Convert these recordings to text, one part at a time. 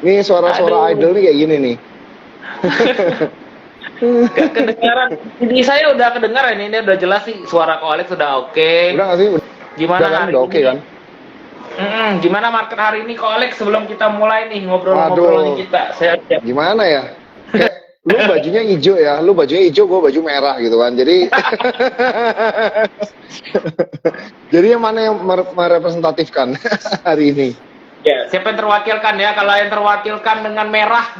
Nih suara-suara Aduh, idol nih kayak gini nih. gak kedengaran. Ini saya udah kedengaran ini udah jelas sih suara Ko Alex sudah oke. Udah nggak sih? Udah Gimana kan? hari Udah oke ini? kan? Gimana market hari ini Ko Alex sebelum kita mulai nih ngobrol-ngobrol nih Waduh, kita. Saya siap. gimana ya? Kayak lu bajunya hijau ya, lu bajunya hijau, gue baju merah gitu kan. Jadi jadi yang mana yang merepresentatifkan hari ini? Ya, siapa yang terwakilkan ya? Kalau yang terwakilkan dengan merah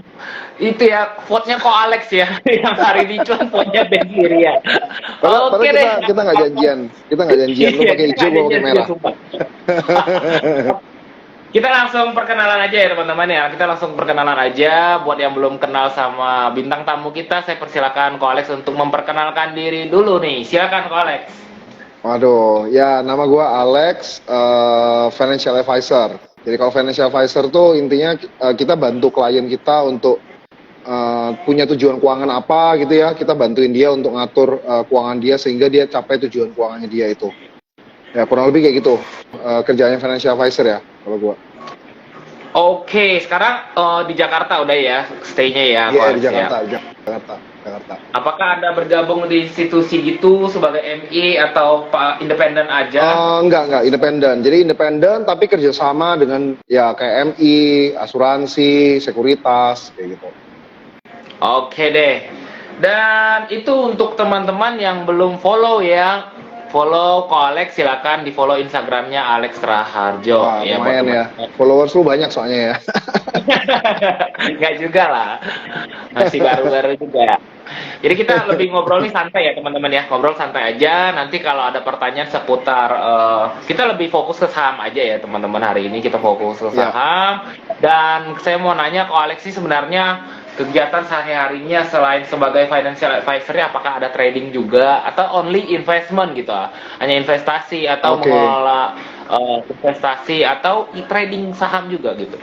itu ya vote-nya Ko Alex ya. Yang hari ini cuma vote-nya Ben Giri ya. Padahal Oke deh. kita nggak janjian, kita nggak janjian. Lu Iya, pakai kita hijau, nggak gue pakai janjian juga merah. sumpah. Kita langsung perkenalan aja ya teman-teman ya. Kita langsung perkenalan aja. Buat yang belum kenal sama bintang tamu kita, saya persilakan Ko Alex untuk memperkenalkan diri dulu nih. Silakan Ko Alex. Waduh, ya nama gue Alex, financial advisor. Jadi kalau financial advisor tuh intinya kita bantu klien kita untuk punya tujuan keuangan apa gitu ya, kita bantuin dia untuk ngatur keuangan dia sehingga dia capai tujuan keuangannya dia itu. Ya kurang lebih kayak gitu kerjanya financial advisor ya kalau gua. Oke, sekarang di Jakarta udah ya, stay-nya ya Iya Ko di Alex ya. Jakarta, Jakarta. Apakah Anda bergabung di institusi gitu sebagai MI atau Pak independen aja? Enggak independen. Jadi independen tapi kerjasama dengan ya kayak MI, asuransi, sekuritas kayak gitu. Oke deh. Dan itu untuk teman-teman yang belum follow ya. Follow Ko Alex, silakan di follow Instagramnya Alex Wah Raharjo ya buat lumayan ya. teman-teman. Followers lu banyak soalnya ya. Enggak juga lah. Masih baru-baru juga. Jadi kita lebih ngobrol nih santai ya teman-teman ya. Ngobrol santai aja. Nanti kalau ada pertanyaan seputar kita lebih fokus ke saham aja ya teman-teman hari ini kita fokus ke Ya. saham. Dan saya mau nanya ke Alex sih sebenarnya kegiatan sehari-harinya selain sebagai financial advisor apakah ada trading juga atau only investment gitu hanya investasi atau Oke. mengelola investasi atau trading saham juga gitu.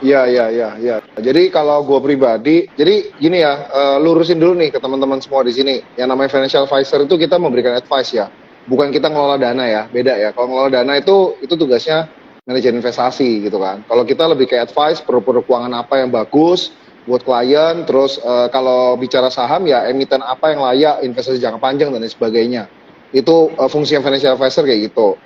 Iya. Jadi kalau gue pribadi, jadi gini ya, lurusin dulu nih ke teman-teman semua di sini. Yang namanya financial advisor itu kita memberikan advice ya, bukan kita ngelola dana ya, beda ya. Kalau ngelola dana itu tugasnya manajer investasi gitu kan. Kalau kita lebih kayak advice produk-produk keuangan apa yang bagus buat klien, terus kalau bicara saham ya emiten apa yang layak investasi jangka panjang dan lain sebagainya. Itu fungsi yang financial advisor kayak gitu.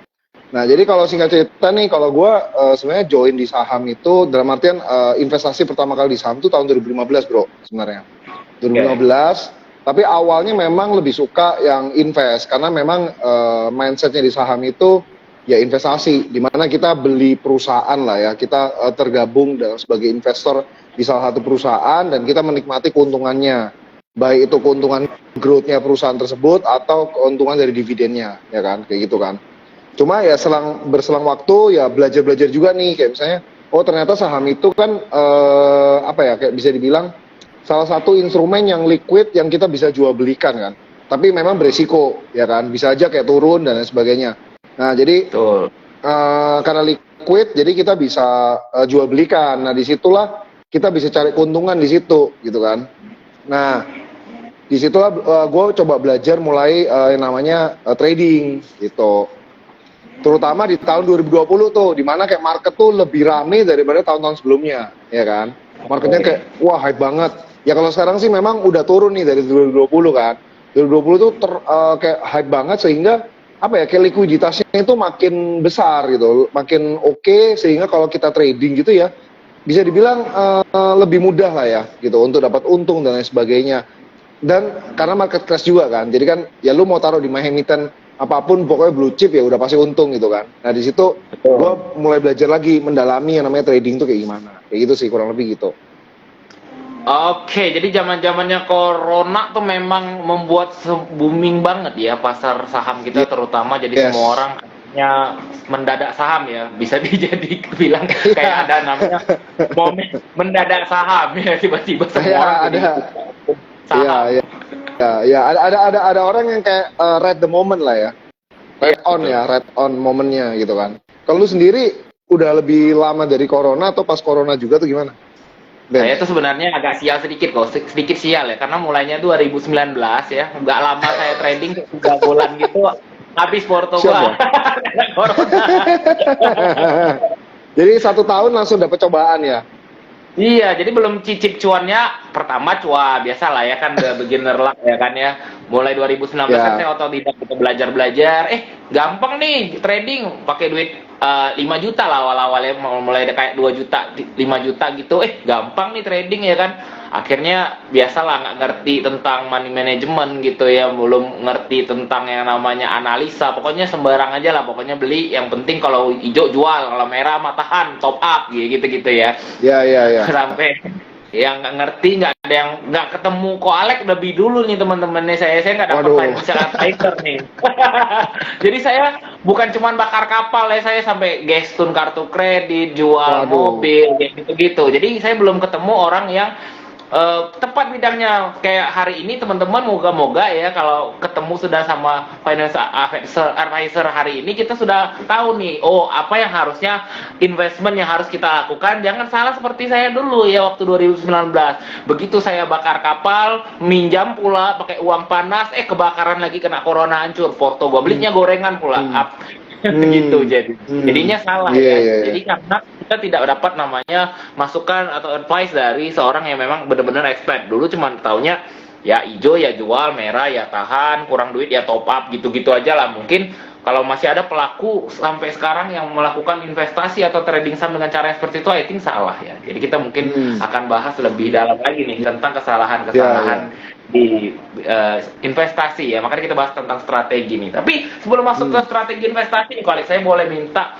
Nah, jadi kalau singkat cerita nih, kalau gue sebenarnya join di saham itu dalam artian investasi pertama kali di saham itu tahun 2015 bro sebenarnya. Oke. 2015, tapi awalnya memang lebih suka yang invest karena memang mindsetnya di saham itu ya investasi, di mana kita beli perusahaan lah ya, kita tergabung sebagai investor di salah satu perusahaan dan kita menikmati keuntungannya, baik itu keuntungan growth-nya perusahaan tersebut atau keuntungan dari dividennya, ya kan, kayak gitu kan. Cuma ya berselang waktu ya belajar juga nih kayak misalnya oh ternyata saham itu kan apa ya kayak bisa dibilang salah satu instrumen yang liquid yang kita bisa jual belikan kan. Tapi memang beresiko ya kan bisa aja kayak turun dan lain sebagainya. Nah jadi Betul. karena liquid jadi kita bisa jual belikan. Nah disitulah kita bisa cari keuntungan di situ gitu kan. Nah disitulah gue coba belajar mulai yang namanya trading gitu, terutama di tahun 2020 tuh, di mana kayak market tuh lebih rame daripada tahun-tahun sebelumnya, ya kan? Marketnya kayak, wah hype banget. Ya kalau sekarang sih memang udah turun nih dari 2020 kan. 2020 tuh kayak hype banget sehingga apa ya kayak likuiditasnya itu makin besar gitu, makin oke, sehingga kalau kita trading gitu ya bisa dibilang lebih mudah lah ya gitu untuk dapat untung dan lain sebagainya. Dan karena market crash juga kan, jadi kan ya lu mau taruh di emiten apapun pokoknya blue chip ya udah pasti untung gitu kan. Nah di situ gue Betul. mulai belajar lagi mendalami yang namanya trading tuh kayak gimana, kayak gitu sih kurang lebih gitu. Oke, jadi zaman-zamannya corona tuh memang membuat booming banget ya pasar saham kita terutama. Jadi semua Yes. orang kayaknya mendadak saham ya, bisa dijadi bilang kayak ada namanya momen mendadak saham ya tiba-tiba semua orang Kayak jadi ada, ikut ya saham. ya ya ada orang yang kayak read the moment lah ya, Iya read on betul. ya, read on momennya gitu kan. Kalau lu sendiri udah lebih lama dari corona atau pas corona juga tuh gimana, Ben? Saya tuh sebenarnya agak sial sedikit kok, sedikit sial ya, karena mulainya 2019 ya, nggak lama saya trading 3 bulan gitu, habis porto Siap gua ya. karena corona. Jadi 1 tahun langsung dapat cobaan ya. Iya, jadi belum cicip cuannya, pertama cuan, biasa lah ya kan, udah beginner lah ya kan ya. Mulai 2019 kan saya Ya, otodidak gitu belajar-belajar, gampang nih trading, pakai duit 5 juta lah awal-awal ya, mulai kayak 2 juta, 5 juta gitu, gampang nih trading ya kan. Akhirnya biasalah nggak ngerti tentang money management gitu ya, belum ngerti tentang yang namanya analisa, pokoknya sembarang aja lah, pokoknya beli, yang penting kalau hijau jual, kalau merah matahan, top up gitu-gitu ya. ya, ya, ya. Sampai yang nggak ngerti, nggak ada yang nggak ketemu kok Alek lebih dulu nih teman-temannya, saya nggak dapat Waduh, financial advisor nih. Jadi saya bukan cuma bakar kapal ya, saya sampai gestun kartu kredit, jual waduh. mobil kayak gitu-gitu. Jadi saya belum ketemu orang yang tepat bidangnya. Kayak hari ini teman-teman, moga-moga ya kalau ketemu sudah sama financial advisor hari ini, kita sudah tahu nih, oh apa yang harusnya investment yang harus kita lakukan. Jangan salah seperti saya dulu ya waktu 2019. Begitu saya bakar kapal, minjam pula pakai uang panas, kebakaran lagi, kena corona, hancur. Foto gua belinya gorengan pula. Hmm. Gitu Hmm. jadinya salah Iya, ya. iya, iya. Jadi karena kita tidak dapat namanya masukan atau advice dari seorang yang memang benar-benar expert. Dulu cuma taunya ya hijau ya jual, merah ya tahan, kurang duit ya top up, gitu-gitu aja lah. Mungkin kalau masih ada pelaku sampai sekarang yang melakukan investasi atau trading saham dengan cara yang seperti itu, I think salah ya. Jadi kita mungkin Hmm. akan bahas lebih dalam lagi nih tentang Ya, kesalahan-kesalahan ya. di investasi ya. Makanya kita bahas tentang strategi nih. Tapi sebelum masuk ke Hmm. strategi investasi nih, kalau saya boleh minta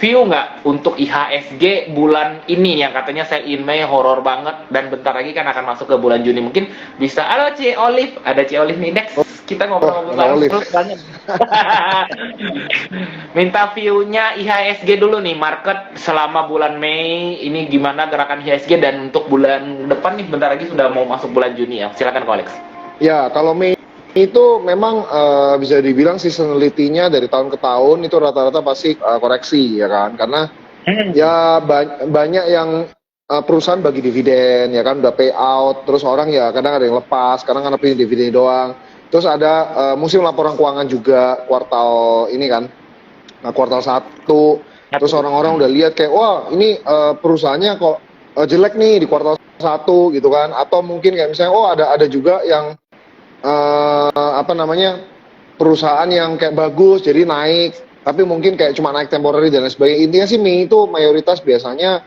view nggak untuk IHSG bulan ini yang katanya sell in May horor banget, dan bentar lagi kan akan masuk ke bulan Juni. Mungkin bisa, halo C Olive, ada C Olive nih, next kita Oh, ngobrol-ngobrol Olive. terus banyak. Minta view-nya IHSG dulu nih, market selama bulan Mei ini gimana gerakan IHSG, dan untuk bulan depan nih bentar lagi sudah mau masuk bulan Juni ya. Silakan Kolex. Ya, kalau Mei itu memang bisa dibilang seasonality-nya dari tahun ke tahun itu rata-rata pasti koreksi ya kan, karena ya banyak yang perusahaan bagi dividen ya kan, udah payout, terus orang ya kadang ada yang lepas, kadang kan pilih dividen doang. Terus ada musim laporan keuangan juga kuartal ini kan, kuartal 1. Terus orang-orang udah lihat kayak wah ini perusahaannya kok jelek nih di kuartal 1 gitu kan, atau mungkin kayak misalnya oh ada juga yang apa namanya, perusahaan yang kayak bagus jadi naik, tapi mungkin kayak cuma naik temporary dan lain sebagainya. Intinya sih Mei itu mayoritas biasanya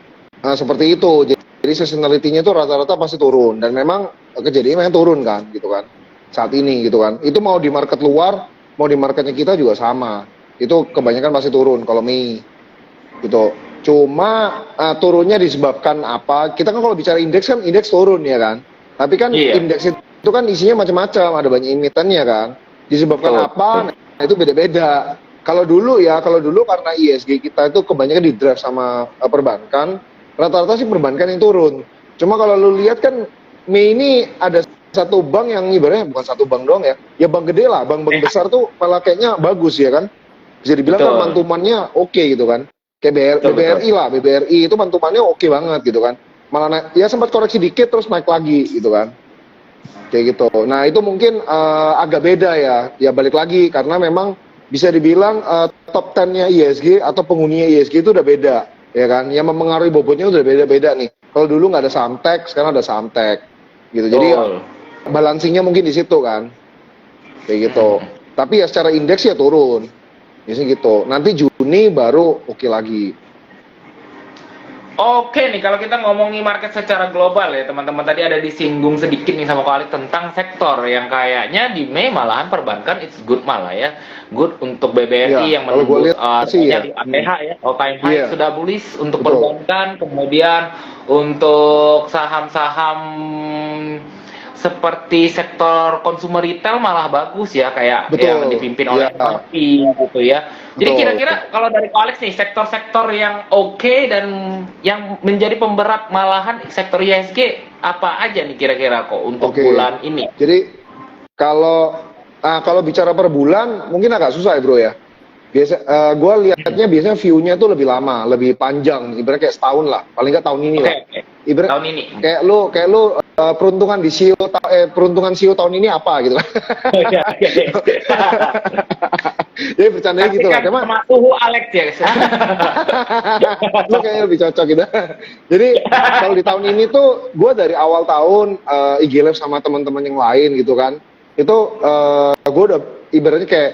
seperti itu. Jadi seasonality-nya itu rata-rata pasti turun, dan memang kejadiannya memang turun kan gitu kan saat ini gitu kan. Itu mau di market luar mau di marketnya kita juga sama, itu kebanyakan pasti turun kalau Mei gitu. Cuma turunnya disebabkan apa, kita kan kalau bicara indeks kan indeks turun ya kan, tapi kan Iya, indeks itu kan isinya macam-macam, ada banyak emitennya kan, disebabkan betul. apa, nah itu beda-beda. Kalau dulu karena ISG kita itu kebanyakan di drive sama perbankan, rata-rata sih perbankan yang turun. Cuma kalau lu lihat kan Mei ini ada satu bank yang ibaratnya bukan satu bank doang ya bank gede lah, bank-bank besar tuh malah kayaknya bagus ya kan, bisa dibilang kan Betul. mantumannya oke gitu kan, kayak Betul, betul. BBRI lah, BBRI itu mantumannya oke banget gitu kan, malah naik, ya sempat koreksi dikit terus naik lagi gitu kan, kayak gitu. Nah itu mungkin agak beda ya balik lagi karena memang bisa dibilang top 10-nya ISG atau penghuninya ISG itu udah beda ya kan, yang mempengaruhi bobotnya udah beda-beda nih. Kalau dulu nggak ada Samtek, sekarang ada Samtek gitu, jadi Betul. balancingnya mungkin di situ kan, kayak gitu. Tapi ya secara indeks ya turun biasanya gitu, nanti Juni baru oke lagi. Oke nih, kalau kita ngomongin market secara global ya teman-teman, tadi ada disinggung sedikit nih sama Khalid tentang sektor yang kayaknya di Mei malahan perbankan it's good malah ya, good untuk BBRI Ya yang kalau gue menembus lihat sih ya. di ATH ya, all time high Iya, sudah bullish untuk betul. perbankan. Kemudian untuk saham-saham seperti sektor consumer retail malah bagus ya, kayak yang Betul, dipimpin oleh ya, Shopee gitu ya. Jadi betul. kira-kira kalau dari Alex nih, sektor-sektor yang oke dan yang menjadi pemberat malahan sektor ISG apa aja nih kira-kira kok untuk Oke. bulan ini? Jadi kalau bicara per bulan mungkin agak susah ya bro ya. Gue lihatnya biasanya view-nya tuh lebih lama, lebih panjang, ibaratnya kayak setahun lah, paling nggak tahun ini Oke, lah. Ibarat tahun ini. kayak lu peruntungan di peruntungan CEO tahun ini apa gitu kan. Iya, iya, iya. Jadi bercandanya gitu lah. Saksikan Cuma sama suhu Alex ya guys. lu kayaknya lebih cocok gitu. Jadi kalau di tahun ini tuh gue dari awal tahun IG Live sama teman-teman yang lain gitu kan. Itu gue udah ibaratnya kayak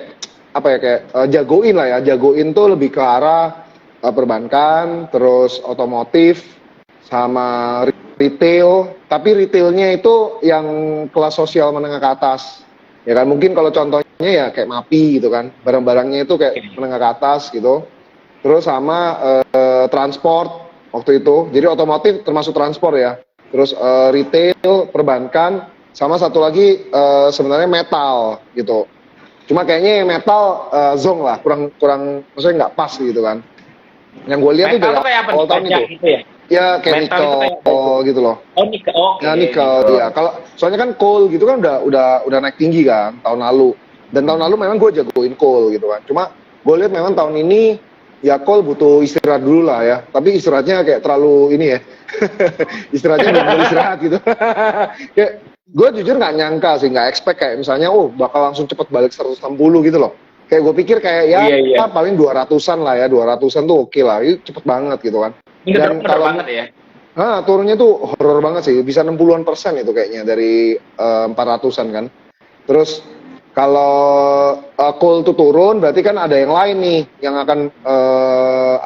apa ya kayak jagoin lah ya. Jagoin tuh lebih ke arah perbankan, terus otomotif sama retail. Tapi retailnya itu yang kelas sosial menengah ke atas. Ya kan mungkin kalau contohnya ya kayak MAPI gitu kan. Barang-barangnya itu kayak menengah ke atas gitu. Terus sama transport waktu itu. Jadi otomotif termasuk transport ya. Terus retail, perbankan, sama satu lagi sebenarnya metal gitu. Cuma kayaknya yang metal zong lah, kurang maksudnya nggak pas gitu kan. Yang gue lihat tuh Metal dari tuh kayak apa awal nih? tahun Baja itu. gitu ya? Ya kayak Metal itu nikel kayak baja. gitu loh. Oh nikel, oke. Ya nikel Nikel. dia. Kalau soalnya kan coal gitu kan udah naik tinggi kan tahun lalu. Dan tahun lalu memang gue jagoin coal gitu kan. Cuma gue lihat memang tahun ini ya coal butuh istirahat dulu lah ya. Tapi istirahatnya kayak terlalu ini ya. Istirahatnya benar istirahat gitu. Kayak gue jujur nggak nyangka sih, nggak expect kayak misalnya bakal langsung cepet balik 160 gitu loh. Kayak gue pikir kayak ya Iya. paling 200-an lah ya, 200-an tuh oke lah. Itu cepet banget gitu kan. Ini Dan drop kalau banget ya. turunnya tuh horor banget sih, bisa 60-an% itu kayaknya dari 400-an kan. Terus kalau coal tuh turun, berarti kan ada yang lain nih yang akan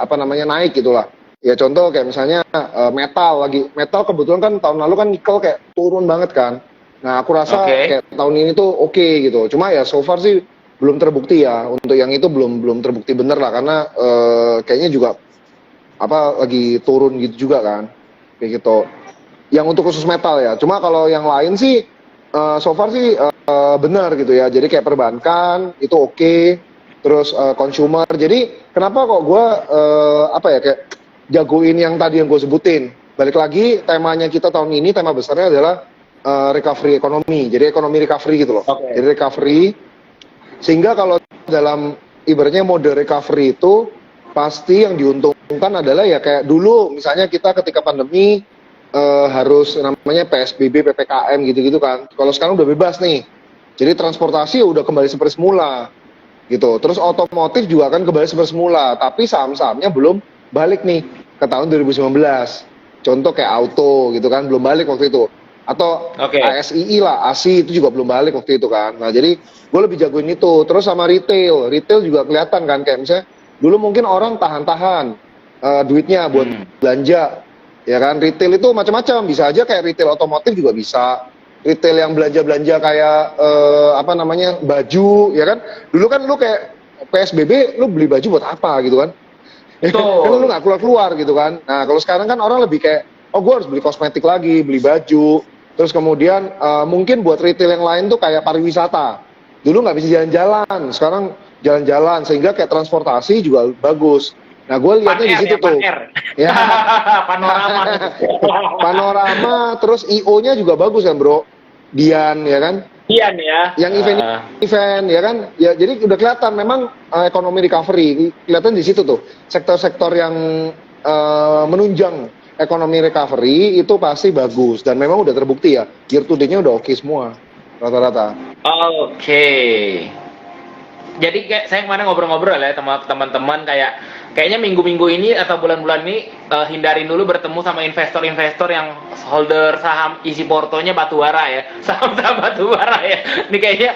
apa namanya naik gitulah. Ya contoh kayak misalnya metal kebetulan kan tahun lalu kan nikel kayak turun banget kan. Nah aku rasa kayak tahun ini tuh oke gitu. Cuma ya so far sih belum terbukti ya. Untuk yang itu belum terbukti bener lah karena kayaknya juga apa lagi turun gitu juga kan. Kayak gitu. Yang untuk khusus metal ya. Cuma kalau yang lain sih so far sih benar gitu ya. Jadi kayak perbankan itu oke. Terus consumer. Jadi kenapa kok gue apa ya kayak jagoin yang tadi yang gue sebutin. Balik lagi temanya kita tahun ini, tema besarnya adalah recovery ekonomi. Jadi ekonomi recovery gitu loh. Jadi recovery. Sehingga kalau dalam ibaratnya mode recovery itu pasti yang diuntungkan adalah ya kayak dulu misalnya kita ketika pandemi harus namanya PSBB, PPKM gitu-gitu kan. Kalau sekarang udah bebas nih. Jadi transportasi udah kembali seperti semula gitu. Terus otomotif juga akan kembali seperti semula, tapi saham-sahamnya belum balik nih ke tahun 2019. Contoh kayak auto gitu kan belum balik waktu itu. Atau ASII lah, ASI itu juga belum balik waktu itu kan. Nah, jadi gue lebih jagoin itu. Terus sama retail. Retail juga kelihatan kan kayak misalnya dulu mungkin orang tahan-tahan duitnya buat belanja. Ya kan, retail itu macam-macam, bisa aja kayak retail otomotif juga bisa. Retail yang belanja-belanja kayak apa namanya baju, ya kan. Dulu kan lu kayak PSBB, lu beli baju buat apa gitu kan? Kan lu nggak keluar-keluar gitu kan. Nah kalau sekarang kan orang lebih kayak, oh gue harus beli kosmetik lagi, beli baju. Terus kemudian mungkin buat retail yang lain tuh kayak pariwisata. Dulu nggak bisa jalan-jalan, sekarang jalan-jalan sehingga kayak transportasi juga bagus. Nah, gue lihatnya di situ tuh. Ya. Panorama. Panorama, terus IO-nya juga bagus kan, Bro. Dian, ya kan? Dian ya. Yang event, ya kan? Ya, jadi udah kelihatan memang ekonomi recovery. Kelihatan di situ tuh. Sektor-sektor yang menunjang ekonomi recovery itu pasti bagus. Dan memang udah terbukti ya. Year to date-nya udah oke semua. Rata-rata. Oke. Jadi kayak saya kemarin ngobrol-ngobrol ya sama teman-teman kayaknya minggu-minggu ini atau bulan-bulan ini hindarin dulu bertemu sama investor-investor yang holder saham isi portonya batubara ya. Saham-saham batubara ya. Ini kayaknya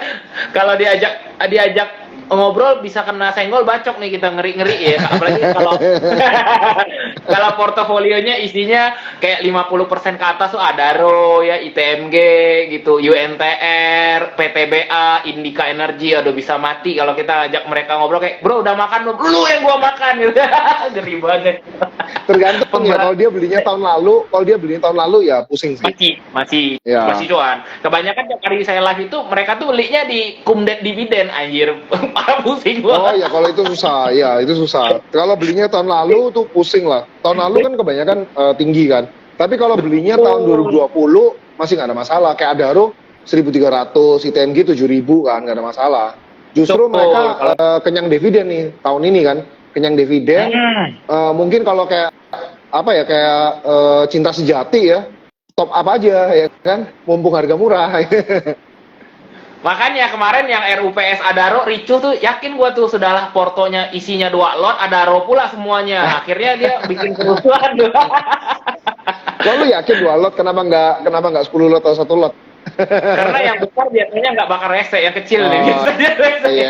kalau diajak ngobrol bisa kena senggol bacok nih kita ngeri-ngeri ya. Apalagi kalau portofolionya isinya kayak 50% ke atas tuh Adaro ya, ITMG gitu, UNTR, PTBA, Indika Energy, aduh bisa mati kalau kita ajak mereka ngobrol kayak, "Bro, udah makan belum?" "Lu yang gua makan." Gitu. Ngeri banget. Tergantung ya, kalau dia belinya tahun lalu ya pusing sih. Masih cuan. Kebanyakan tiap kali saya live itu mereka tuh belinya di Kumdet Dividen anjir. Pusing gua. Oh ya kalau itu susah, ya itu susah. Kalau belinya tahun lalu tuh pusing lah. Tahun lalu kan kebanyakan tinggi kan. Tapi kalau belinya tahun 2020 masih nggak ada masalah. Kayak Adaro 1.300, ITMG 7.000 kan nggak ada masalah. Justru mereka kenyang dividen nih tahun ini kan. Kenyang dividen. Mungkin kalau kayak apa ya kayak cinta sejati ya top up aja ya kan. Mumpung harga murah. Makanya kemarin yang RUPS Adaro ricuh tuh, yakin gua tuh sudahlah portonya isinya 2 lot, Adaro pula semuanya. Akhirnya dia bikin kerusuhan tuh. Kalau lu yakin 2 lot, kenapa nggak 10 lot atau 1 lot? Karena yang besar biasanya nggak bakal rese, yang kecil nih biasanya rese. Iya.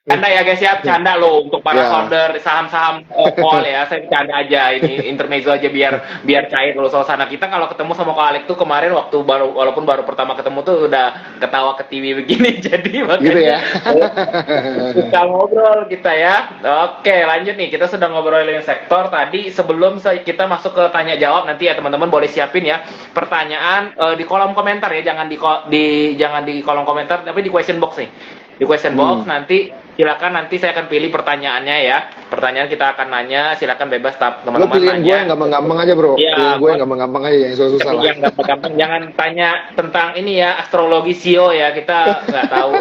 Canda ya guys ya, canda loh untuk para Ya. founder saham-saham call ya, saya canda aja, ini intermezzo aja biar cair dulu suasana. Kita kalau ketemu sama Ko Alex tuh kemarin waktu walaupun baru pertama ketemu tuh udah ketawa ke TV begini, jadi makanya Gitu ya. kita ngobrol kita ya. Oke, lanjut nih, kita sudah ngobrolin sektor tadi. Sebelum kita masuk ke tanya jawab, nanti ya teman-teman boleh siapin ya pertanyaan di kolom komentar ya, jangan di kolom komentar tapi di question box nih. Di question box nanti silakan, nanti saya akan pilih pertanyaannya ya. Pertanyaan kita akan nanya, silakan bebas Lo teman-teman pilihin gue nanya. yang gampang-gampang aja bro. Iya, Pilihin gue yang gampang-gampang aja, yang susah-susah lah. Yang gampang-gampang, jangan tanya tentang ini ya, astrologi SEO ya, kita nggak tahu.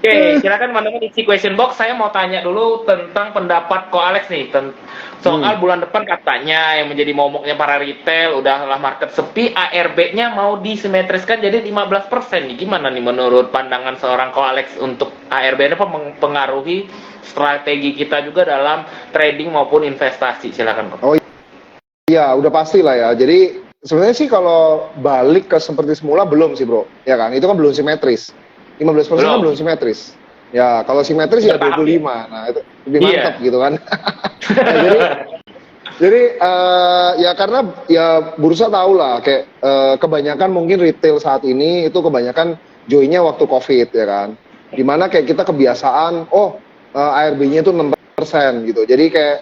Oke, silakan teman-teman isi question box. Saya mau tanya dulu tentang pendapat Ko Alex nih, soal bulan depan katanya yang menjadi momoknya para retail, udahlah market sepi, ARB-nya mau disimetriskan jadi 15% nih. Gimana nih menurut pandangan seorang Ko Alex untuk ARB ini mempengaruhi strategi kita juga dalam trading maupun investasi? Silakan Ko. Oh iya, udah pasti lah ya. Jadi sebenarnya sih kalau balik ke seperti semula belum sih bro. Ya kan, itu kan belum simetris. 15% kan belum simetris. Ya, kalau simetris ya 25. Nah, itu lebih mantap gitu kan. Nah, jadi ya karena ya bursa tahu lah kayak kebanyakan mungkin retail saat ini itu kebanyakan joinnya waktu Covid ya kan. Dimana kayak kita kebiasaan ARB-nya itu 6% gitu. Jadi kayak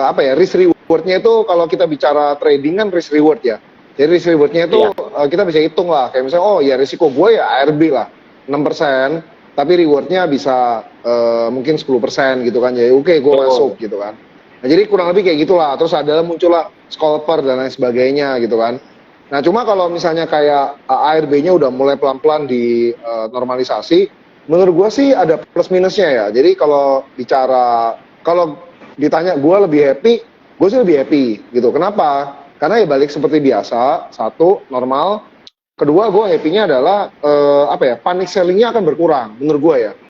apa ya, risk reward-nya itu kalau kita bicara trading kan risk reward ya. Jadi risk reward-nya itu kita bisa hitung lah. Kayak misalnya ya risiko gue ya ARB lah 6%, tapi reward-nya bisa mungkin 10% gitu kan. Jadi oke, gue masuk gitu kan. Nah, jadi kurang lebih kayak gitulah. Terus ada muncullah scalper dan lain sebagainya gitu kan. Nah, cuma kalau misalnya kayak ARB-nya udah mulai pelan-pelan di normalisasi, menurut gue sih ada plus minusnya ya. Jadi kalau ditanya gue lebih happy, gue sih lebih happy gitu. Kenapa? Karena ya balik seperti biasa, satu normal. Kedua, gue happy-nya adalah panic selling-nya akan berkurang menurut gue ya.